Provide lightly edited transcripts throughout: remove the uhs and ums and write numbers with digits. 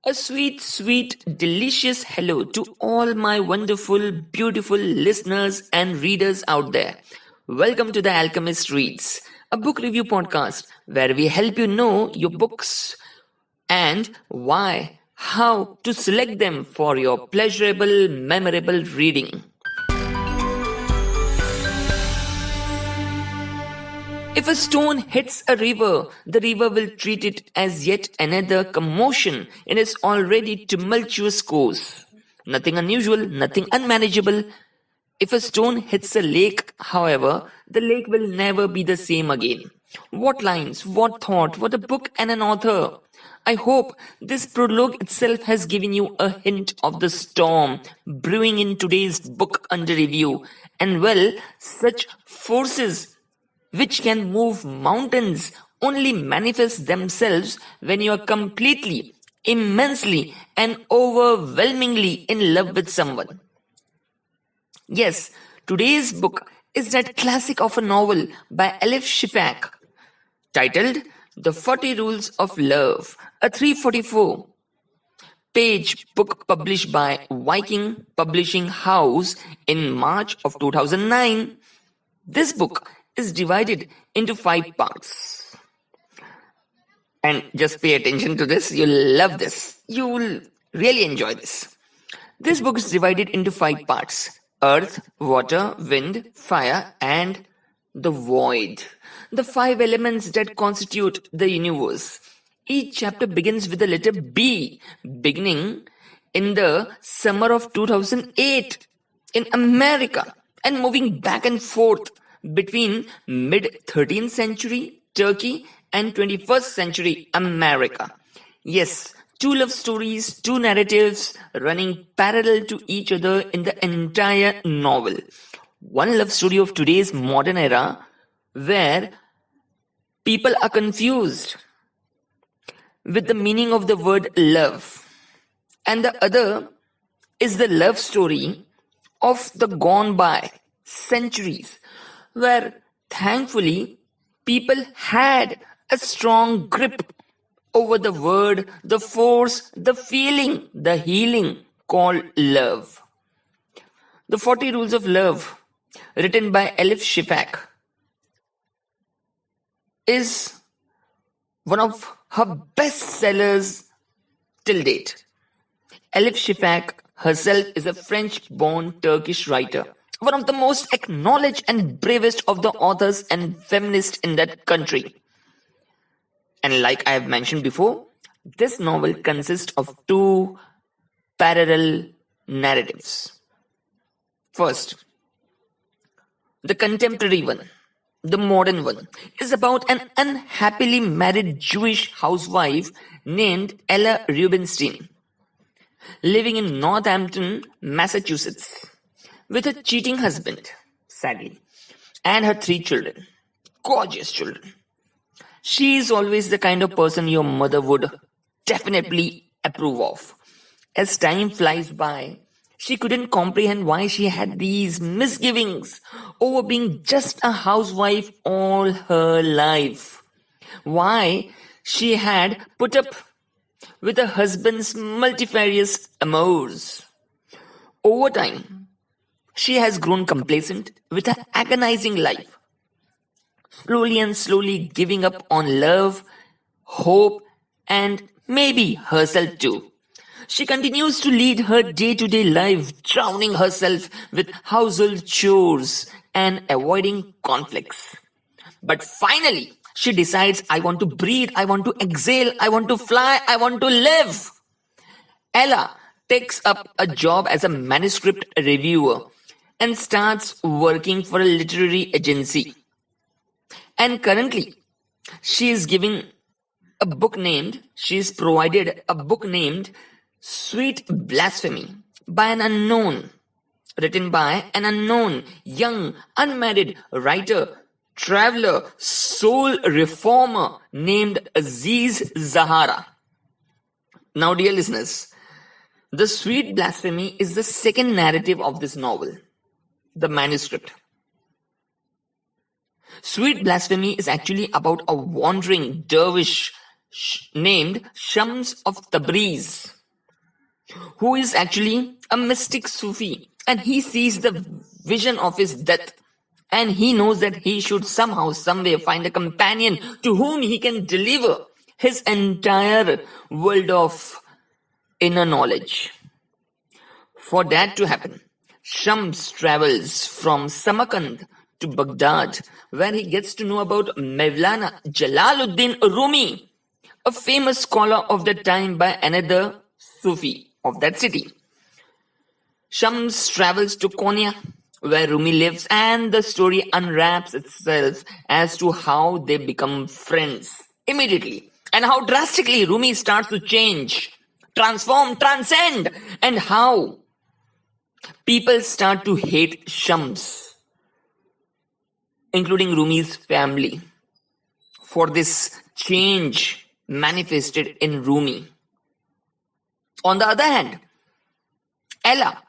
A sweet, sweet, delicious hello to all my wonderful, beautiful listeners and readers out there. Welcome to The Alchemist Reads, a book review podcast where we help you know your books and why, how to select them for your pleasurable, memorable reading. If a stone hits a river, the river will treat it as yet another commotion in its already tumultuous course. Nothing unusual, nothing unmanageable. If a stone hits a lake, however, the lake will never be the same again. What lines, what thought, what a book and an author. I hope this prologue itself has given you a hint of the storm brewing in today's book under review. And well, such forces which can move mountains only manifest themselves when you are completely, immensely, and overwhelmingly in love with someone. Yes, today's book is that classic of a novel by Elif Shafak titled The 40 Rules of Love, a 344 page book published by Viking Publishing House in March of 2009. This book is divided into 5 parts. And just pay attention to this, you'll love this. You will really enjoy this. This book is divided into 5 parts: earth, water, wind, fire, and the void. The 5 elements that constitute the universe. Each chapter begins with the letter B, beginning in the summer of 2008 in America and moving back and forth between mid-13th century Turkey and 21st century America. Yes, 2 love stories, 2 narratives running parallel to each other in the entire novel. One love story of today's modern era where people are confused with the meaning of the word love. And the other is the love story of the gone by centuries where thankfully people had a strong grip over the word, the force, the feeling, the healing called love. The 40 Rules of Love, written by Elif Shafak, is one of her best sellers till date. Elif Shafak herself is a French-born Turkish writer, one of the most acknowledged and bravest of the authors and feminists in that country. And like I have mentioned before, this novel consists of 2 parallel narratives. First, the contemporary one, the modern one, is about an unhappily married Jewish housewife named Ella Rubinstein, living in Northampton, Massachusetts, with a cheating husband, sadly, and her 3 children, gorgeous children. She is always the kind of person your mother would definitely approve of. As time flies by, she couldn't comprehend why she had these misgivings over being just a housewife all her life. Why she had put up with her husband's multifarious amours. Over time, she has grown complacent with her agonizing life, slowly and slowly giving up on love, hope, and maybe herself too. She continues to lead her day-to-day life, drowning herself with household chores and avoiding conflicts. But finally, she decides, I want to breathe, I want to exhale, I want to fly, I want to live. Ella takes up a job as a manuscript reviewer and starts working for a literary agency. And currently, she is provided a book named Sweet Blasphemy by an unknown, written by an unknown, young, unmarried writer, traveler, soul reformer named Aziz Zahara. Now, dear listeners, the Sweet Blasphemy is the second narrative of this novel, the manuscript. Sweet Blasphemy is actually about a wandering dervish named Shams of Tabriz, who is actually a mystic Sufi, and he sees the vision of his death, and he knows that he should somehow, someway find a companion to whom he can deliver his entire world of inner knowledge. For that to happen, Shams travels from Samarkand to Baghdad, where he gets to know about Mevlana Jalaluddin Rumi, a famous scholar of the time by another Sufi of that city. Shams travels to Konya, where Rumi lives, and the story unwraps itself as to how they become friends immediately, and how drastically Rumi starts to change, transform, transcend, and how people start to hate Shams, including Rumi's family, for this change manifested in Rumi. On the other hand, Ella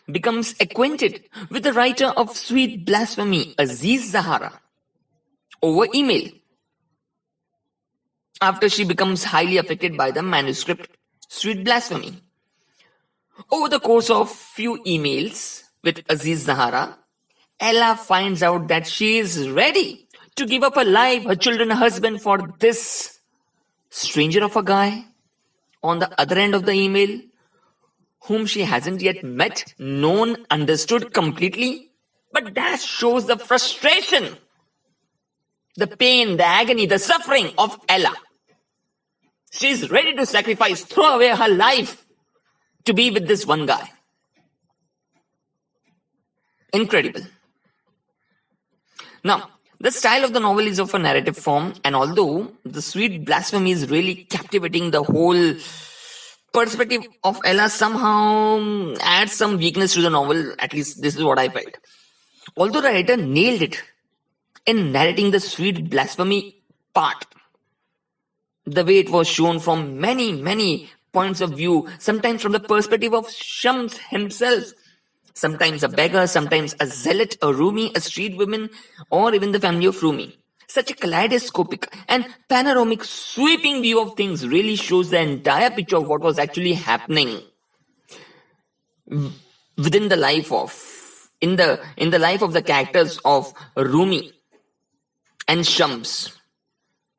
becomes acquainted with the writer of Sweet Blasphemy, Aziz Zahara, over email, after she becomes highly affected by the manuscript Sweet Blasphemy. Over the course of few emails with Aziz Zahara, Ella finds out that she is ready to give up her life, her children, her husband for this stranger of a guy on the other end of the email, whom she hasn't yet met, known, understood completely. But that shows the frustration, the pain, the agony, the suffering of Ella. She is ready to sacrifice, throw away her life to be with this one guy. Incredible. Now, the style of the novel is of a narrative form, and although the Sweet Blasphemy is really captivating, the whole perspective of Ella somehow adds some weakness to the novel. At least this is what I felt. Although the writer nailed it in narrating the Sweet Blasphemy part, the way it was shown from many points of view, sometimes from the perspective of Shams himself, sometimes a beggar, sometimes a zealot, a Rumi, a street woman, or even the family of Rumi. Such a kaleidoscopic and panoramic sweeping view of things really shows the entire picture of what was actually happening within the life of, in the life of the characters of Rumi and Shams.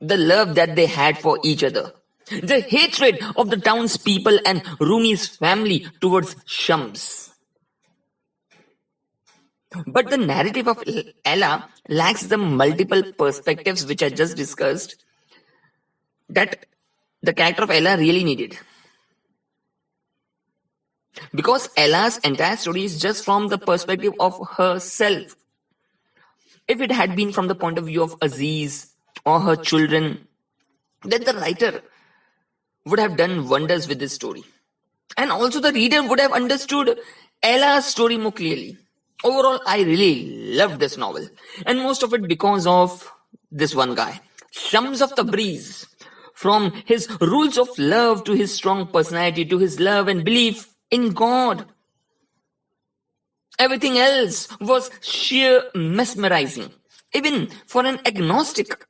The love that they had for each other, the hatred of the townspeople and Rumi's family towards Shams. But the narrative of Ella lacks the multiple perspectives which I just discussed that the character of Ella really needed. Because Ella's entire story is just from the perspective of herself. If it had been from the point of view of Aziz or her children, then the writer would have done wonders with this story. And also the reader would have understood Ella's story more clearly. Overall, I really loved this novel, and most of it because of this one guy, Shams of Tabriz. From his rules of love to his strong personality to his love and belief in God. Everything else was sheer mesmerizing, even for an agnostic.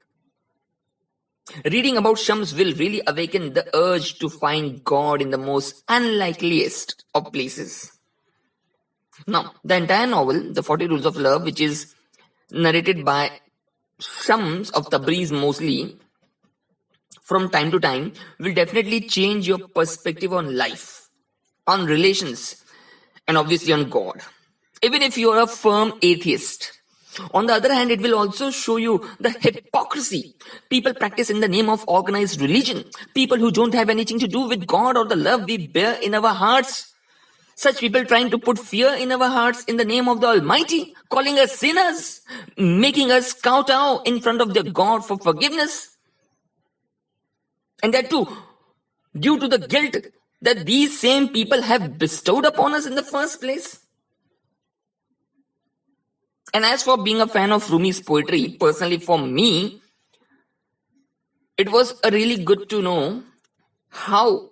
Reading about Shams will really awaken the urge to find God in the most unlikeliest of places. Now, the entire novel, The 40 Rules of Love, which is narrated by Shams of Tabriz mostly, from time to time, will definitely change your perspective on life, on relations, and obviously on God. Even if you are a firm atheist. On the other hand, it will also show you the hypocrisy people practice in the name of organized religion. People who don't have anything to do with God or the love we bear in our hearts. Such people trying to put fear in our hearts in the name of the Almighty, calling us sinners, making us kowtow in front of their God for forgiveness. And that too, due to the guilt that these same people have bestowed upon us in the first place. And as for being a fan of Rumi's poetry, personally for me, it was really good to know how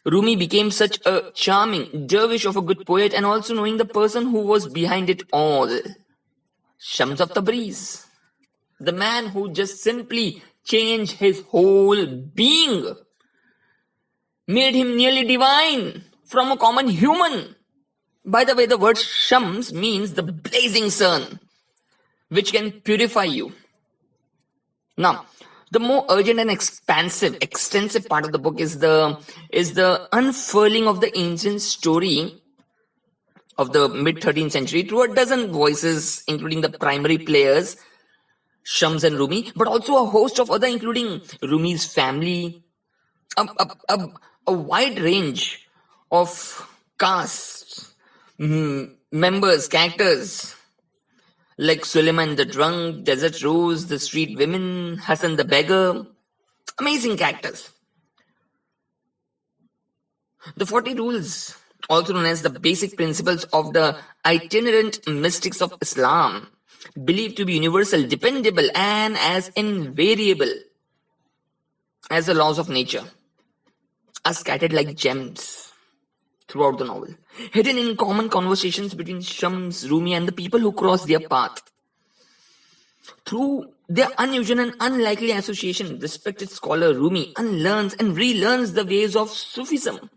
Rumi became such a charming dervish of a good poet, and also knowing the person who was behind it all. Shams of Tabriz. The man who just simply changed his whole being, made him nearly divine from a common human. By the way, the word Shams means the blazing sun, which can purify you. Now, the more urgent and extensive part of the book is the unfurling of the ancient story of the mid 13th century through a dozen voices, including the primary players, Shams and Rumi, but also a host of other, including Rumi's family, a wide range of casts, members, characters like Suleiman the drunk, Desert Rose, the street women, Hassan the beggar. Amazing characters. The 40 rules, also known as the basic principles of the itinerant mystics of Islam, believed to be universal, dependable, and as invariable as the laws of nature, are scattered like gems throughout the novel, hidden in common conversations between Shams, Rumi, and the people who cross their path. Through their unusual and unlikely association, respected scholar Rumi unlearns and relearns the ways of Sufism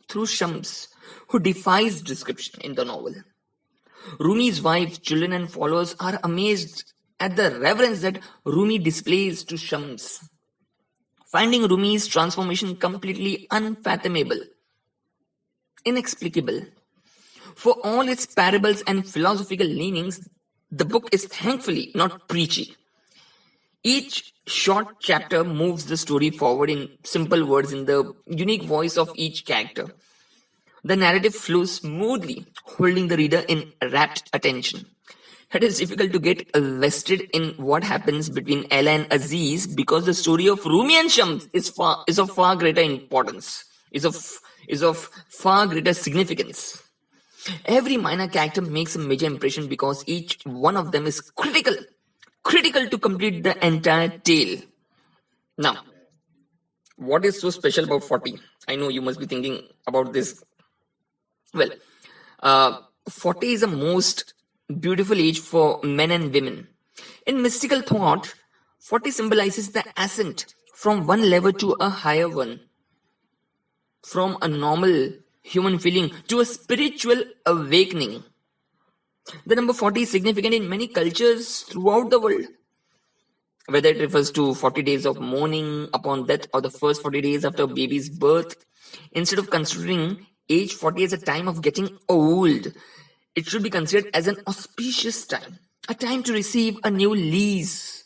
through Shams, who defies description in the novel. Rumi's wife, children, and followers are amazed at the reverence that Rumi displays to Shams, finding Rumi's transformation completely unfathomable, inexplicable. For all its parables and philosophical leanings, the book is thankfully not preachy. Each short chapter moves the story forward in simple words in the unique voice of each character. The narrative flows smoothly, holding the reader in rapt attention. It is difficult to get vested in what happens between Ella and Aziz because the story of Rumi and Shams is of far greater importance, is of far greater significance. Every minor character makes a major impression because each one of them is critical to complete the entire tale. Now, what is so special about 40? I know you must be thinking about this. Well, 40 is the most beautiful age for men and women. In mystical thought, 40 symbolizes the ascent from one level to a higher one, from a normal human feeling to a spiritual awakening. The number 40 is significant in many cultures throughout the world, whether it refers to 40 days of mourning upon death or the first 40 days after a baby's birth. Instead of considering age 40 as a time of getting old, it should be considered as an auspicious time, a time to receive a new lease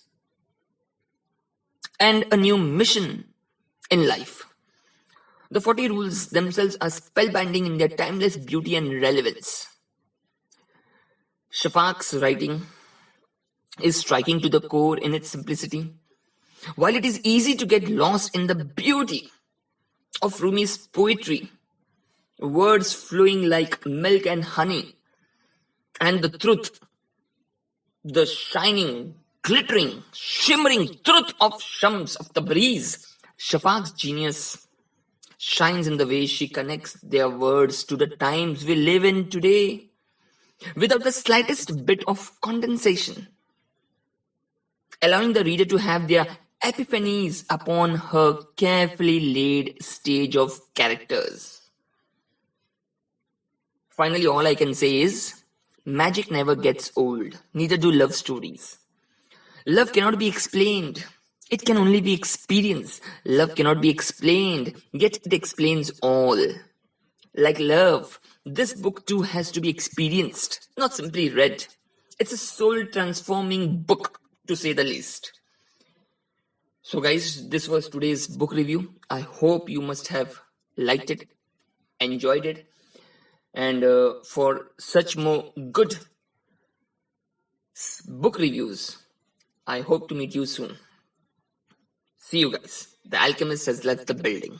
and a new mission in life. The 40 rules themselves are spellbinding in their timeless beauty and relevance. Shafak's writing is striking to the core in its simplicity. While it is easy to get lost in the beauty of Rumi's poetry, words flowing like milk and honey, and the truth, the shining, glittering, shimmering truth of Shams of Tabriz, Shafak's genius shines in the way she connects their words to the times we live in today, without the slightest bit of condensation, allowing the reader to have their epiphanies upon her carefully laid stage of characters. Finally, all I can say is, magic never gets old, neither do love stories. Love cannot be explained. It can only be experienced. Love cannot be explained, yet it explains all. Like love, this book too has to be experienced, not simply read. It's a soul transforming book, to say the least. So, guys, this was today's book review. I hope you must have liked it, enjoyed it, and for such more good book reviews, I hope to meet you soon. See you guys. The Alchemist has left the building.